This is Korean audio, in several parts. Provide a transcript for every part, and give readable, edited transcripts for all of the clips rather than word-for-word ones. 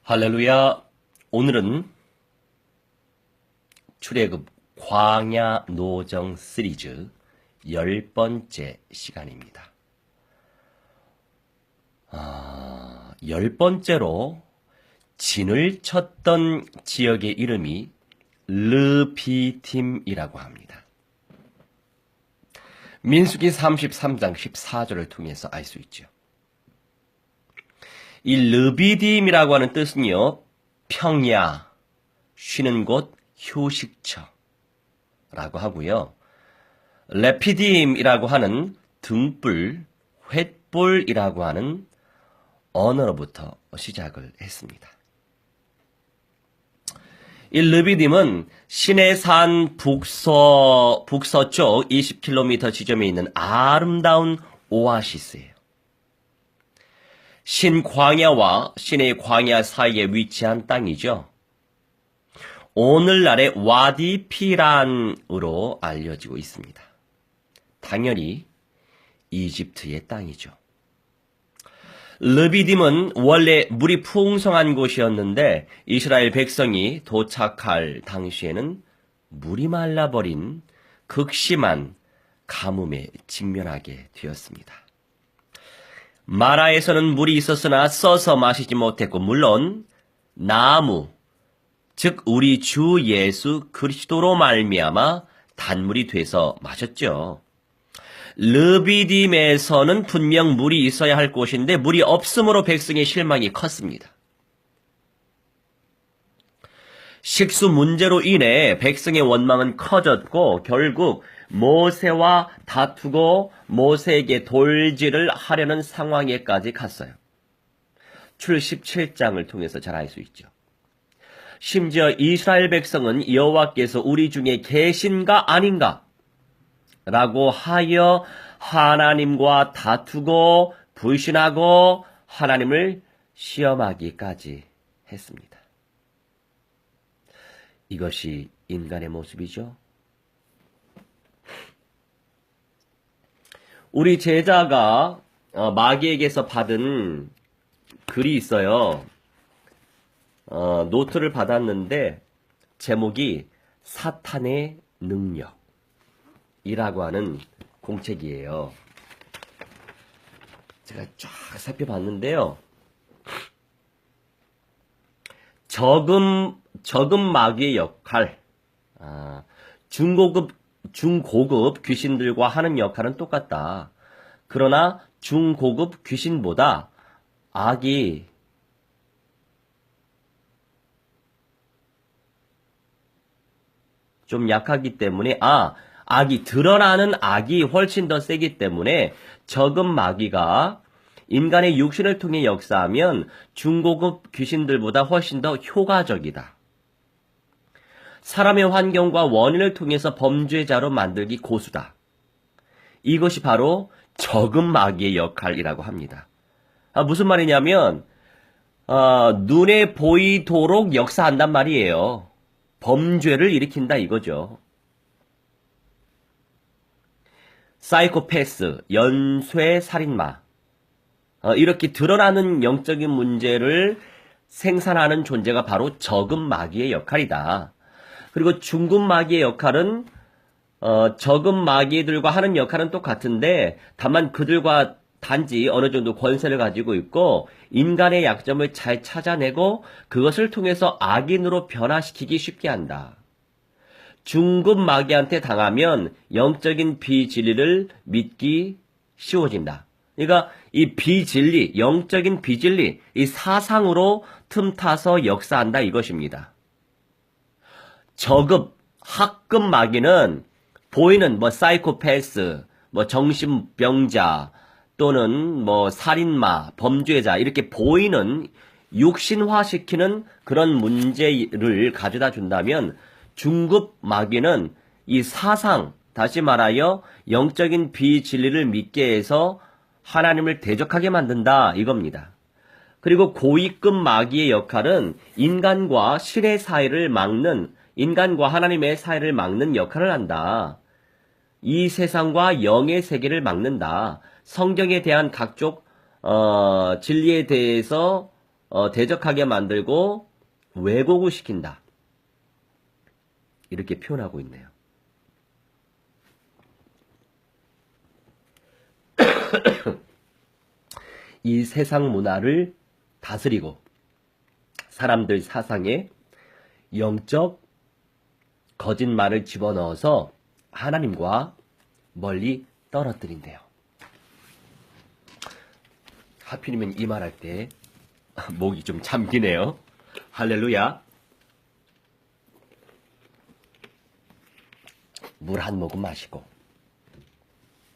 할렐루야. 오늘은 출애굽 광야 노정 시리즈 10번째 시간입니다. 10번째로 진을 쳤던 지역의 이름이 르비딤이라고 합니다. 민수기 33장 14절을 통해서 알 수 있죠. 이 르비딤이라고 하는 뜻은요, 평야, 쉬는 곳, 휴식처라고 하고요. 레피딤이라고 하는 등불, 횃불이라고 하는 언어로부터 시작을 했습니다. 이 르비딤은 시내산 북서쪽 20km 지점에 있는 아름다운 오아시스예요. 신광야와 신의 광야 사이에 위치한 땅이죠. 오늘날의 와디 피란으로 알려지고 있습니다. 당연히 이집트의 땅이죠. 르비딤은 원래 물이 풍성한 곳이었는데 이스라엘 백성이 도착할 당시에는 물이 말라버린 극심한 가뭄에 직면하게 되었습니다. 마라에서는 물이 있었으나 써서 마시지 못했고, 물론 나무, 즉 우리 주 예수 그리스도로 말미암아 단물이 돼서 마셨죠. 르비딤에서는 분명 물이 있어야 할 곳인데 물이 없으므로 백성의 실망이 컸습니다. 식수 문제로 인해 백성의 원망은 커졌고 결국 모세와 다투고 모세에게 돌질을 하려는 상황에까지 갔어요. 출 17장을 통해서 잘 알 수 있죠. 심지어 이스라엘 백성은 여호와께서 우리 중에 계신가 아닌가 라고 하여 하나님과 다투고 불신하고 하나님을 시험하기까지 했습니다. 이것이 인간의 모습이죠. 우리 제자가 마귀에게서 받은 글이 있어요. 노트를 받았는데 제목이 사탄의 능력이라고 하는 공책이에요. 제가 쫙 살펴봤는데요. 적은 마귀의 역할, 중고급 귀신들과 하는 역할은 똑같다. 그러나 중고급 귀신보다 악이 좀 약하기 때문에, 악이 드러나는 악이 훨씬 더 세기 때문에 적은 마귀가 인간의 육신을 통해 역사하면 중고급 귀신들보다 훨씬 더 효과적이다. 사람의 환경과 원인을 통해서 범죄자로 만들기 고수다. 이것이 바로 적은 마귀의 역할이라고 합니다. 무슨 말이냐면 눈에 보이도록 역사한단 말이에요. 범죄를 일으킨다 이거죠. 사이코패스, 연쇄 살인마, 이렇게 드러나는 영적인 문제를 생산하는 존재가 바로 적은 마귀의 역할이다. 그리고 중급 마귀의 역할은 적은 마귀들과 하는 역할은 똑같은데 다만 그들과 단지 어느 정도 권세를 가지고 있고 인간의 약점을 잘 찾아내고 그것을 통해서 악인으로 변화시키기 쉽게 한다. 중급 마귀한테 당하면 영적인 비진리를 믿기 쉬워진다. 그러니까 이 비진리, 영적인 비진리, 이 사상으로 틈타서 역사한다 이것입니다. 저급, 학급 마귀는 보이는 사이코패스, 정신병자 또는 살인마, 범죄자 이렇게 보이는 육신화시키는 그런 문제를 가져다 준다면 중급 마귀는 이 사상, 다시 말하여 영적인 비진리를 믿게 해서 하나님을 대적하게 만든다 이겁니다. 그리고 고위급 마귀의 역할은 인간과 신의 사이를 막는, 인간과 하나님의 사이를 막는 역할을 한다. 이 세상과 영의 세계를 막는다. 성경에 대한 각종 진리에 대해서 대적하게 만들고 왜곡을 시킨다. 이렇게 표현하고 있네요. 이 세상 문화를 다스리고 사람들 사상에 영적 거짓말을 집어넣어서 하나님과 멀리 떨어뜨린대요. 하필이면 이 말할 때 목이 좀 잠기네요. 할렐루야. 물 한 모금 마시고.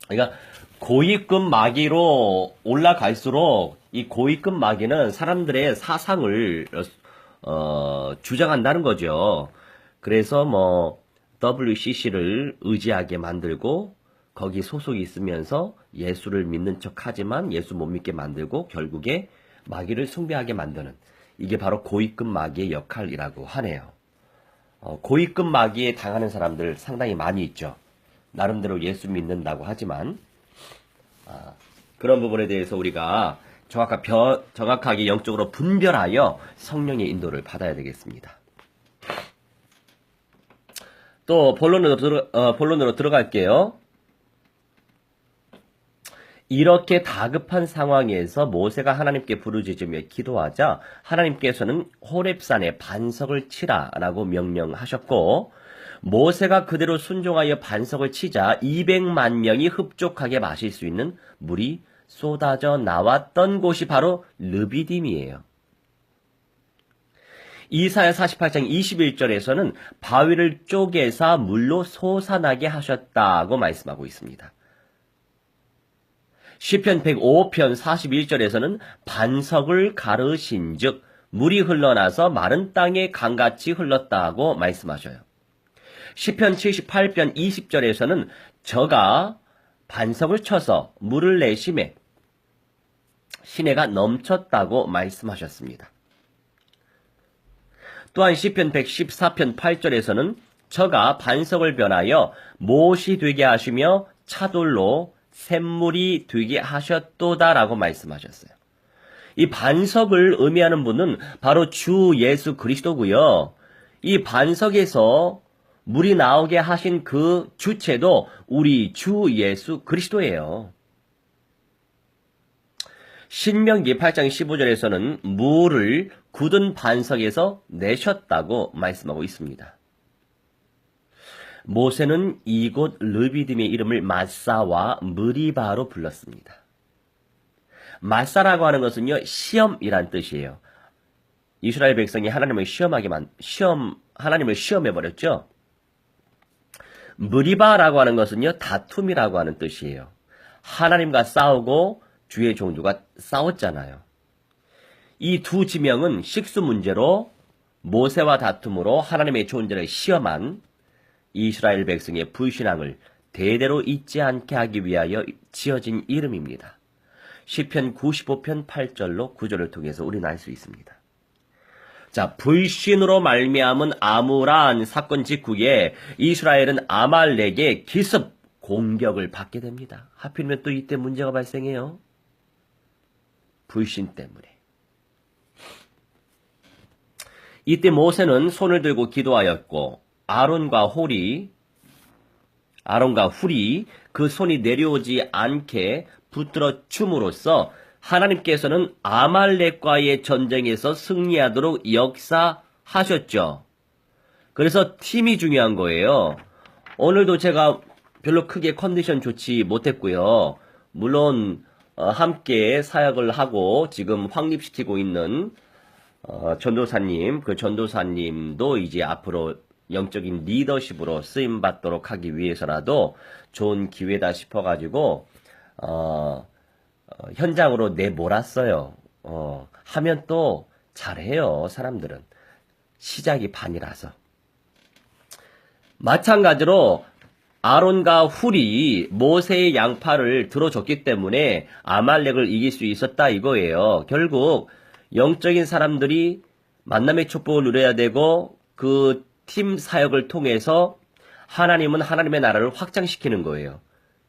그러니까 고위급 마귀로 올라갈수록 이 고위급 마귀는 사람들의 사상을 주장한다는 거죠. 그래서 뭐 WCC를 의지하게 만들고 거기 소속이 있으면서 예수를 믿는 척하지만 예수 못 믿게 만들고 결국에 마귀를 숭배하게 만드는, 이게 바로 고위급 마귀의 역할이라고 하네요. 고위급 마귀에 당하는 사람들 상당히 많이 있죠. 나름대로 예수 믿는다고 하지만 그런 부분에 대해서 우리가 정확하게 영적으로 분별하여 성령의 인도를 받아야 되겠습니다. 또 본론으로 들어갈게요. 이렇게 다급한 상황에서 모세가 하나님께 부르짖으며 기도하자 하나님께서는 호렙산에 반석을 치라라고 명령하셨고, 모세가 그대로 순종하여 반석을 치자 200만 명이 흡족하게 마실 수 있는 물이 쏟아져 나왔던 곳이 바로 르비딤이에요. 이사야 48장 21절에서는 바위를 쪼개사 물로 솟아나게 하셨다고 말씀하고 있습니다. 시편 105편 41절에서는 반석을 가르신즉 물이 흘러나서 마른 땅에 강같이 흘렀다고 말씀하셔요. 시편 78편 20절에서는 저가 반석을 쳐서 물을 내심에 시내가 넘쳤다고 말씀하셨습니다. 또한 시편 114편 8절에서는 저가 반석을 변하여 못이 되게 하시며 차돌로 샘물이 되게 하셨도다라고 말씀하셨어요. 이 반석을 의미하는 분은 바로 주 예수 그리스도고요. 이 반석에서 물이 나오게 하신 그 주체도 우리 주 예수 그리스도예요. 신명기 8장 15절에서는 물을 굳은 반석에서 내셨다고 말씀하고 있습니다. 모세는 이곳 르비딤의 이름을 마사와 무리바로 불렀습니다. 마사라고 하는 것은요, 시험이란 뜻이에요. 이스라엘 백성이 하나님을 하나님을 시험해버렸죠. 무리바라고 하는 것은요, 다툼이라고 하는 뜻이에요. 하나님과 싸우고 주의 종들과 싸웠잖아요. 이 두 지명은 식수 문제로 모세와 다툼으로 하나님의 존재를 시험한 이스라엘 백성의 불신앙을 대대로 잊지 않게 하기 위하여 지어진 이름입니다. 시편 95편 8절로 9절을 통해서 우리는 알 수 있습니다. 자, 불신으로 말미암은 아무란 사건 직후에 이스라엘은 아말렉의 기습 공격을 받게 됩니다. 하필이면 또 이때 문제가 발생해요. 불신 때문에. 이때 모세는 손을 들고 기도하였고 아론과 훌이 그 손이 내려오지 않게 붙들어 줌으로써 하나님께서는 아말렉과의 전쟁에서 승리하도록 역사하셨죠. 그래서 팀이 중요한 거예요. 오늘도 제가 별로 크게 컨디션 좋지 못했고요. 물론 함께 사역을 하고 지금 확립시키고 있는 전도사님, 그 전도사님도 이제 앞으로 영적인 리더십으로 쓰임받도록 하기 위해서라도 좋은 기회다 싶어가지고 현장으로 내몰았어요. 하면 또 잘해요, 사람들은. 시작이 반이라서. 마찬가지로 아론과 훌이 모세의 양팔을 들어줬기 때문에 아말렉을 이길 수 있었다 이거예요. 결국 영적인 사람들이 만남의 축복을 누려야 되고 그 팀 사역을 통해서 하나님은 하나님의 나라를 확장시키는 거예요.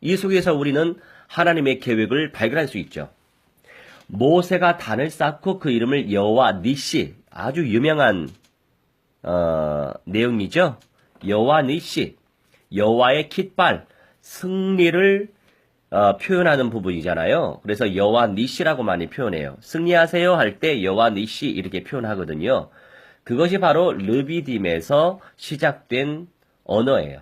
이 속에서 우리는 하나님의 계획을 발견할 수 있죠. 모세가 단을 쌓고 그 이름을 여호와 니시, 아주 유명한 내용이죠. 여호와 니시, 여호와의 깃발, 승리를 표현하는 부분이잖아요. 그래서 여호와 니시라고 많이 표현해요. 승리하세요 할 때 여호와 니시 이렇게 표현하거든요. 그것이 바로 르비딤에서 시작된 언어예요.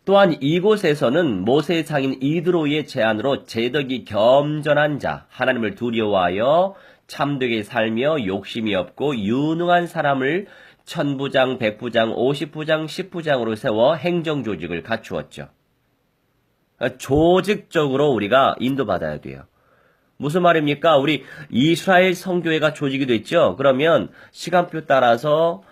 또한 이곳에서는 모세의 상인 이드로의 제안으로 제덕이 겸전한 자, 하나님을 두려워하여 참되게 살며 욕심이 없고 유능한 사람을 천부장, 백부장, 50부장, 10부장으로 세워 행정조직을 갖추었죠. 조직적으로 우리가 인도받아야 돼요. 무슨 말입니까? 우리 이스라엘 성교회가 조직이 됐죠? 그러면 시간표 따라서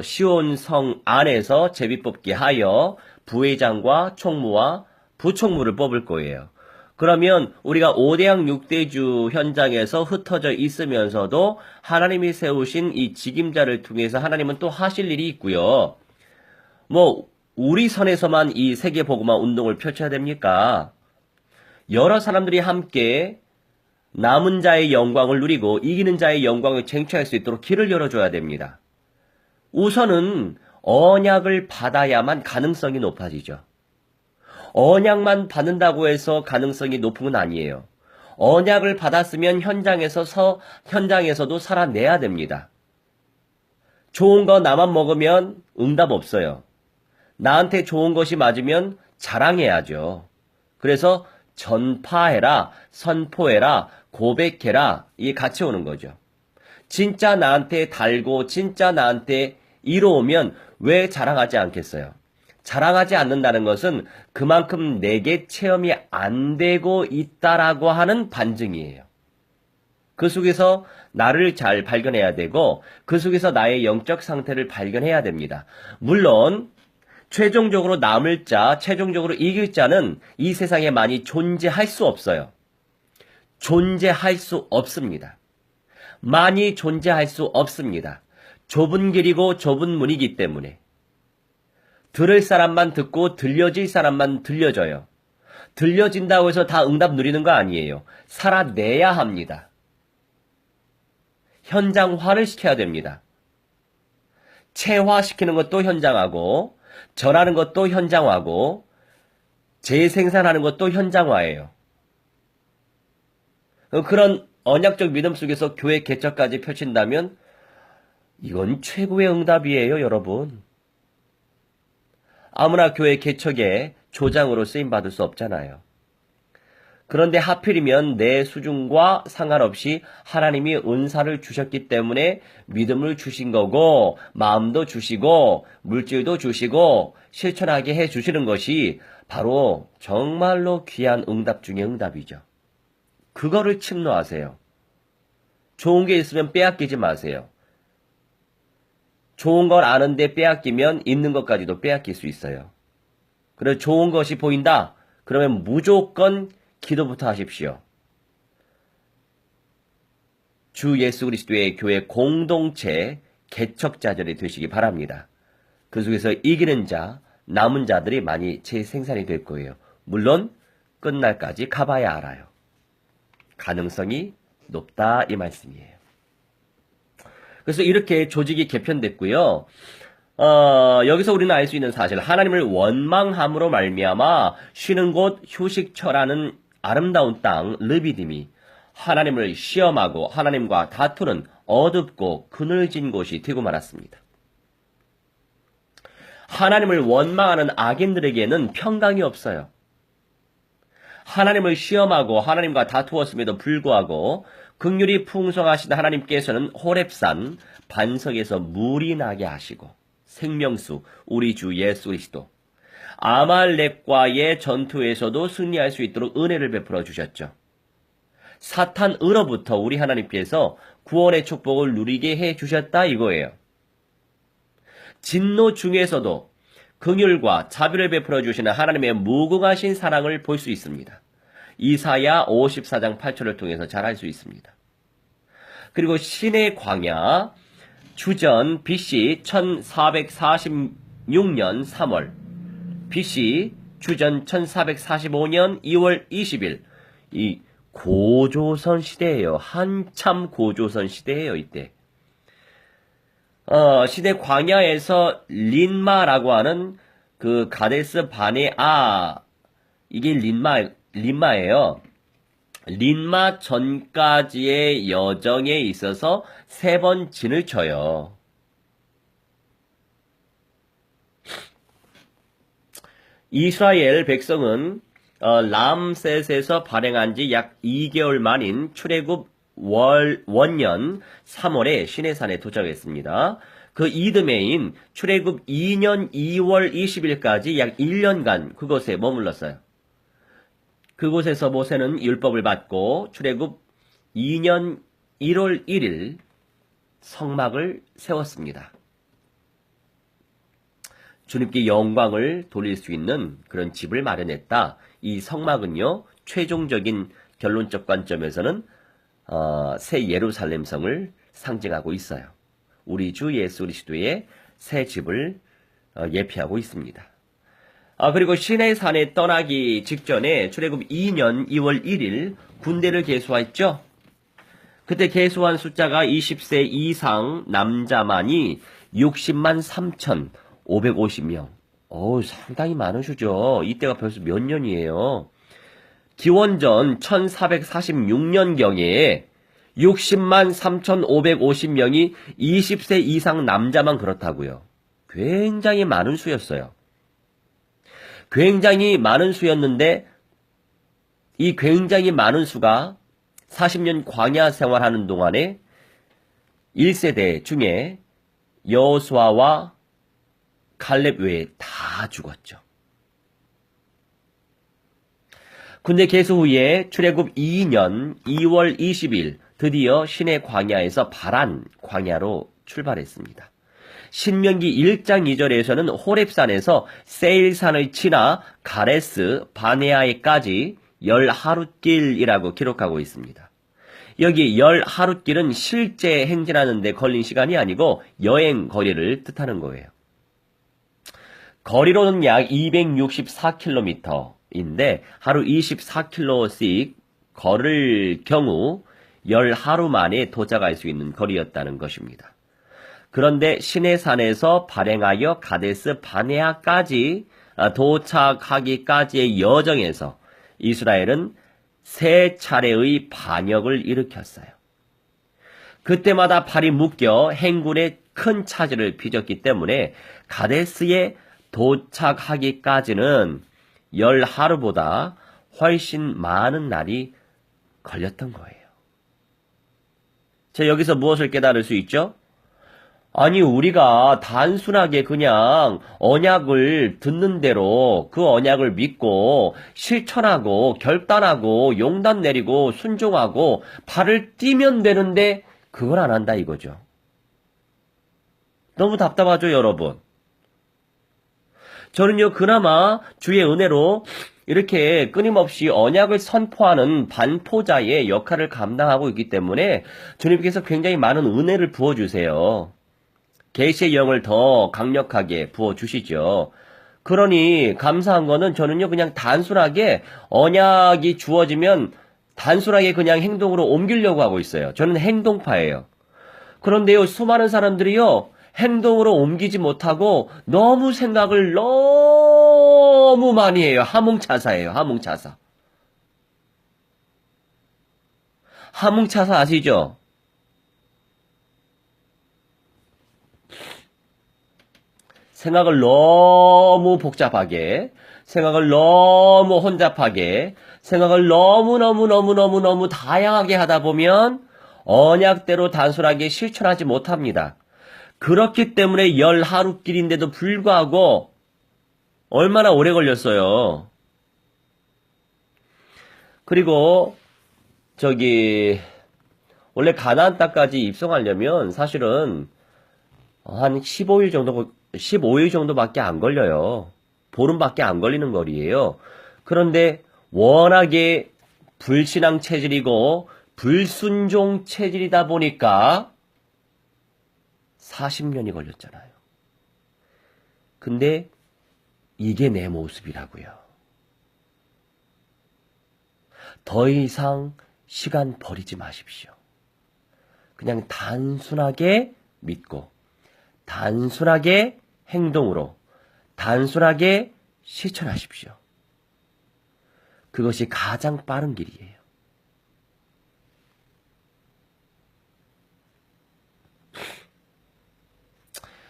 시온 성 안에서 제비뽑기 하여 부회장과 총무와 부총무를 뽑을 거예요. 그러면 우리가 5대양 6대주 현장에서 흩어져 있으면서도 하나님이 세우신 이 직임자를 통해서 하나님은 또 하실 일이 있고요. 우리 선에서만 이 세계복음화 운동을 펼쳐야 됩니까? 여러 사람들이 함께 남은 자의 영광을 누리고 이기는 자의 영광을 쟁취할 수 있도록 길을 열어줘야 됩니다. 우선은 언약을 받아야만 가능성이 높아지죠. 언약만 받는다고 해서 가능성이 높은 건 아니에요. 언약을 받았으면 현장에서도 살아내야 됩니다. 좋은 거 나만 먹으면 응답 없어요. 나한테 좋은 것이 맞으면 자랑해야죠. 그래서 전파해라, 선포해라, 고백해라, 이게 같이 오는 거죠. 진짜 나한테 달고 진짜 나한테 이로우면 왜 자랑하지 않겠어요? 자랑하지 않는다는 것은 그만큼 내게 체험이 안 되고 있다라고 하는 반증이에요. 그 속에서 나를 잘 발견해야 되고 그 속에서 나의 영적 상태를 발견해야 됩니다. 물론 최종적으로 남을 자, 최종적으로 이길 자는 이 세상에 많이 존재할 수 없어요. 존재할 수 없습니다. 많이 존재할 수 없습니다. 좁은 길이고 좁은 문이기 때문에. 들을 사람만 듣고 들려질 사람만 들려져요. 들려진다고 해서 다 응답 누리는 거 아니에요. 살아내야 합니다. 현장화를 시켜야 됩니다. 체화시키는 것도 현장화고 전하는 것도 현장화고 재생산하는 것도 현장화예요. 그런 언약적 믿음 속에서 교회 개척까지 펼친다면 이건 최고의 응답이에요, 여러분. 아무나 교회 개척에 조장으로 쓰임받을 수 없잖아요. 그런데 하필이면 내 수준과 상관없이 하나님이 은사를 주셨기 때문에 믿음을 주신 거고 마음도 주시고 물질도 주시고 실천하게 해주시는 것이 바로 정말로 귀한 응답 중의 응답이죠. 그거를 침노하세요. 좋은 게 있으면 빼앗기지 마세요. 좋은 걸 아는데 빼앗기면 있는 것까지도 빼앗길 수 있어요. 그래서 좋은 것이 보인다? 그러면 무조건 기도부터 하십시오. 주 예수 그리스도의 교회 공동체 개척자들이 되시기 바랍니다. 그 속에서 이기는 자, 남은 자들이 많이 재생산이 될 거예요. 물론 끝날까지 가봐야 알아요. 가능성이 높다 이 말씀이에요. 그래서 이렇게 조직이 개편됐고요. 여기서 우리는 알 수 있는 사실, 하나님을 원망함으로 말미암아 쉬는 곳 휴식처라는 아름다운 땅 르비딤이 하나님을 시험하고 하나님과 다투는 어둡고 그늘진 곳이 되고 말았습니다. 하나님을 원망하는 악인들에게는 평강이 없어요. 하나님을 시험하고 하나님과 다투었음에도 불구하고 긍휼이 풍성하신 하나님께서는 호렙산 반석에서 물이 나게 하시고 생명수 우리 주 예수 그리스도 아말렉과의 전투에서도 승리할 수 있도록 은혜를 베풀어 주셨죠. 사탄으로부터 우리 하나님께서 구원의 축복을 누리게 해 주셨다 이거예요. 진노 중에서도 긍휼과 자비를 베풀어 주시는 하나님의 무궁하신 사랑을 볼 수 있습니다. 이사야 54장 8절을 통해서 잘 알 수 있습니다. 그리고 신의 광야 주전 BC 1446년 3월 BC 주전 1445년 2월 20일 이 고조선 시대예요. 한참 고조선 시대예요, 이때. 시대 광야에서 린마라고 하는 그 가데스 바네아, 이게 린마예요. 린마 전까지의 여정에 있어서 3번 진을 쳐요. 이스라엘 백성은 람셋에서 발행한 지 약 2개월 만인 출애굽 원년 3월에 시내산에 도착했습니다. 그 이듬해인 출애굽 2년 2월 20일까지 약 1년간 그곳에 머물렀어요. 그곳에서 모세는 율법을 받고 출애굽 2년 1월 1일 성막을 세웠습니다. 주님께 영광을 돌릴 수 있는 그런 집을 마련했다. 이 성막은요, 최종적인 결론적 관점에서는 새 예루살렘 성을 상징하고 있어요. 우리 주 예수 그리스도의 새 집을 예표하고 있습니다. 그리고 시내산에 떠나기 직전에 출애굽 2년 2월 1일 군대를 계수했죠. 그때 계수한 숫자가 20세 이상 남자만이 60만 3,550명. 상당히 많으시죠. 이때가 벌써 몇 년이에요. 기원전 1446년경에 60만 3,550명이 20세 이상 남자만 그렇다고요. 굉장히 많은 수였어요. 굉장히 많은 수였는데 이 굉장히 많은 수가 40년 광야 생활하는 동안에 1세대 중에 여호수아와 칼렙 외에 다 죽었죠. 군대 개수 후에 출애굽 2년 2월 20일 드디어 시내 광야에서 바란 광야로 출발했습니다. 신명기 1장 2절에서는 호렙산에서 세일산을 지나 가레스 바네아에까지 10하룻길이라고 기록하고 있습니다. 여기 10하룻길은 실제 행진하는 데 걸린 시간이 아니고 여행 거리를 뜻하는 거예요. 거리로는 약 264km인데 하루 24km씩 걸을 경우 10하루 만에 도착할 수 있는 거리였다는 것입니다. 그런데 시내산에서 발행하여 가데스 바네아까지 도착하기까지의 여정에서 이스라엘은 3차례의 반역을 일으켰어요. 그때마다 발이 묶여 행군에 큰 차질을 빚었기 때문에 가데스에 도착하기까지는 10하루보다 훨씬 많은 날이 걸렸던 거예요. 자, 여기서 무엇을 깨달을 수 있죠? 아니, 우리가 단순하게 그냥 언약을 듣는 대로 그 언약을 믿고 실천하고 결단하고 용단 내리고 순종하고 발을 띄면 되는데 그걸 안 한다 이거죠. 너무 답답하죠, 여러분? 저는요, 그나마 주의 은혜로 이렇게 끊임없이 언약을 선포하는 반포자의 역할을 감당하고 있기 때문에 주님께서 굉장히 많은 은혜를 부어주세요. 계시의 영을 더 강력하게 부어주시죠. 그러니 감사한 거는 저는요, 그냥 단순하게 언약이 주어지면 단순하게 그냥 행동으로 옮기려고 하고 있어요. 저는 행동파예요. 그런데요, 수많은 사람들이요, 행동으로 옮기지 못하고 너무 생각을 너무 많이 해요. 하몽차사예요. 하몽차사. 하몽차사 아시죠? 생각을 너무 복잡하게, 생각을 너무 혼잡하게, 생각을 너무 다양하게 하다 보면 언약대로 단순하게 실천하지 못합니다. 그렇기 때문에 10하룻길인데도 불구하고 얼마나 오래 걸렸어요. 그리고 원래 가나안 땅까지 입성하려면 사실은 한 15일 정도밖에 안 걸려요. 보름밖에 안 걸리는 거리예요. 그런데 워낙에 불신앙 체질이고 불순종 체질이다 보니까 40년이 걸렸잖아요. 근데 이게 내 모습이라고요. 더 이상 시간 버리지 마십시오. 그냥 단순하게 믿고 단순하게 행동으로 단순하게 실천하십시오. 그것이 가장 빠른 길이에요.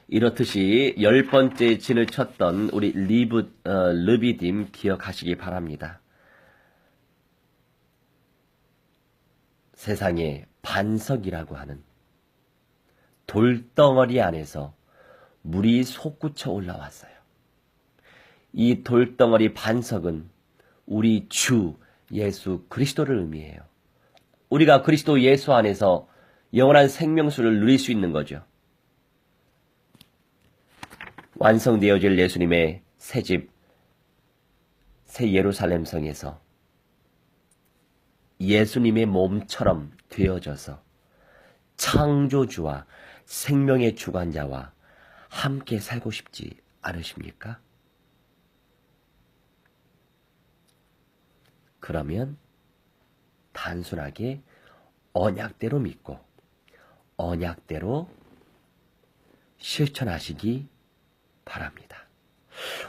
이렇듯이 10번째 진을 쳤던 우리 르비딤 기억하시기 바랍니다. 세상에 반석이라고 하는 돌덩어리 안에서 물이 솟구쳐 올라왔어요. 이 돌덩어리 반석은 우리 주 예수 그리스도를 의미해요. 우리가 그리스도 예수 안에서 영원한 생명수를 누릴 수 있는 거죠. 완성되어질 예수님의 새집, 새 예루살렘 성에서 예수님의 몸처럼 되어져서 창조주와 생명의 주관자와 함께 살고 싶지 않으십니까? 그러면 단순하게 언약대로 믿고 언약대로 실천하시기 바랍니다.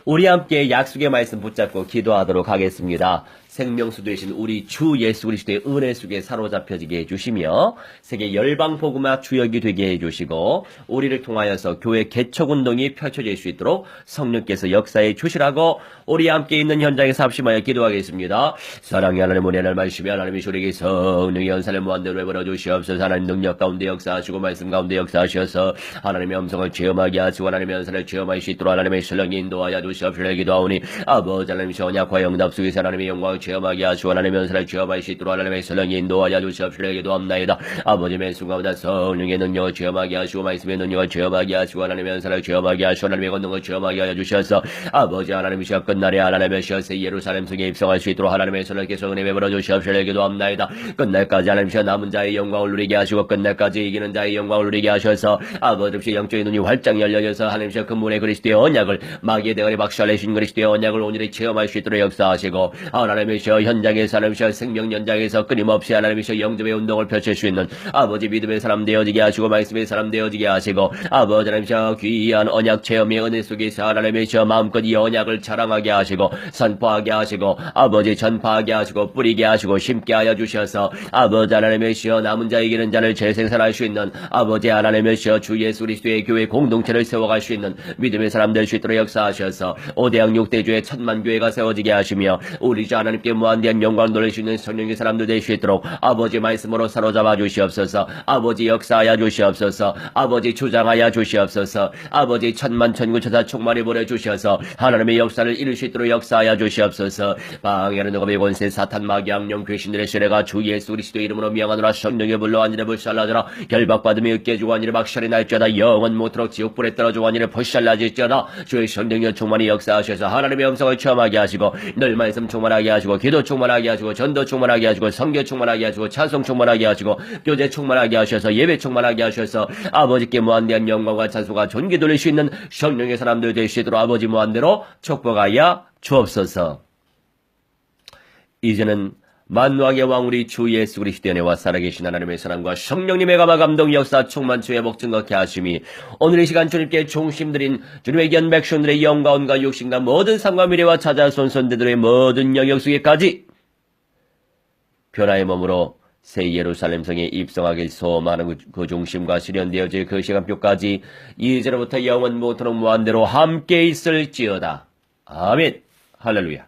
우리 함께 약속의 말씀 붙잡고 기도하도록 하겠습니다. 생명수 되신 우리 주 예수 그리스도의 은혜 속에 사로잡혀지게 해주시며 세계 열방복음화 주역이 되게 해주시고 우리를 통하여서 교회 개척운동이 펼쳐질 수 있도록 성령께서 역사해 주시라고 우리 함께 있는 현장에서 합심하여 기도하겠습니다. 사랑의 하나님 은혜 날 마시며 하나님의 우리에게 성령의 연사를 무한대로 베풀어 주시옵소서. 하나님 능력 가운데 역사하시고 말씀 가운데 역사하셔서 하나님의 음성을 체험하게 하시고 하나님의 연사를 체험할 수 있도록 하나님의 신령이 인도하여 주시옵소서. 기도하오니 아버지 하나님 언약과 영답 속에서 하나님의 영광을 체험하게 하시고 하나님의 은사를 체험할 수 있도록 하나님의 신령이 인도하여 주시옵소서. 기도합나이다. 아버지의 순간보다 성령의 능력을 체험하게 하시고 말씀의 능력을 체험하게 하시고 하나님의 은사를 체험하게 하시고 하나님의 권능을 체험하게 하여 주셔서 아버지 하나님의 시작 끝날에 하나님의 시어서 예루살렘 성에 입성할 수 있도록 하나님의 신령께서 은혜 베풀어 주시옵소서. 기도합나이다. 끝날까지 하나님 시어 남은 자의 영광을 누리게 하시고 끝날까지 이기는 자의 영광을 누리게 하셔서 아버지 영적인 눈이 활짝 열려져서 하나님 시어 근본의 그리스도의 언약을 마귀의 대가리 박살내신 그리스도의 언약을 온전히 체험할 수 있도록 역사하시고 하나님의 시어 현장에서 하나님 시어 생명 현장에서 끊임없이 하나님의 시어 영접의 운동을 펼칠 수 있는 아버지 믿음의 사람 되어지게 하시고 말씀의 사람 되어지게 하시고 아버지 하나님 시어 귀한 언약 체험의 은혜 속에서 하나님의 시어 마음껏 이 언약을 자랑하게 하시고 선포하게 하시고 아버지 전파하게 하시고 뿌리게 하시고 심게 하여 주셔서 아버지 하나님의 시어 남은 자 이기는 자를 재생산할 수 있는 아버지 하나님의 시어 주 예수 그리스도의 교회 공동체를 세워갈 수 있는 믿음의 사람 될 수 있도록 역사하셔서 5대양 6대주의 천만 교회가 세워지게 하시며 우리 주 하나님께 무한대한 영광을 돌릴 수 있는 성령의 사람들 될 수 있도록 아버지 말씀으로 사로잡아 주시옵소서. 아버지 역사하여 주시옵소서. 아버지 주장하여 주시옵소서. 아버지 천만 천군 천사 충만히 보내주셔서 하나님의 역사를 이룰 수 있도록 역사하여 주시옵소서. 방해하는 누가의 권세 사탄 마귀 악령 귀신들의 세례가 주 예수 그리스도의 이름으로 명하노라. 성령의 불로 안일에 불살라져라. 결박받으며 으깨주고 안일에 박살이 날지어다. 영원 못하도록 지옥불에 떨어지고 안일에 불살라질지어다. 주의 성령의 충만히 역사하셔서 하나님의 음성을 체험하게 하시고 늘 말씀 충만하게 하시고 기도 충만하게 하시고 전도 충만하게 하시고 성교 충만하게 하시고 찬송 충만하게 하시고 교제 충만하게 하셔서 예배 충만하게 하셔서 아버지께 무한대한 영광과 찬송과 존귀 돌릴 수 있는 성령의 사람들 될 수 있도록 아버지 무한대로 축복하여 주옵소서. 이제는 만왕의 왕 우리 주 예수 그리스도의 은혜와 살아계신 하나님의 사랑과 성령님의 감화 감동 역사 충만 주의 복 증거케 하심이 오늘 이 시간 주님께 중심드린 주님의 귀한 백성들의 영광과 육신과 모든 상과 미래와 찾아선 선대들의 모든 영역 속에까지 변화의 몸으로 새 예루살렘 성에 입성하길 소망하는 그 중심과 실현되어질 그 시간표까지 이제로부터 영원 모토록 무한대로 함께 있을지어다. 아멘. 할렐루야.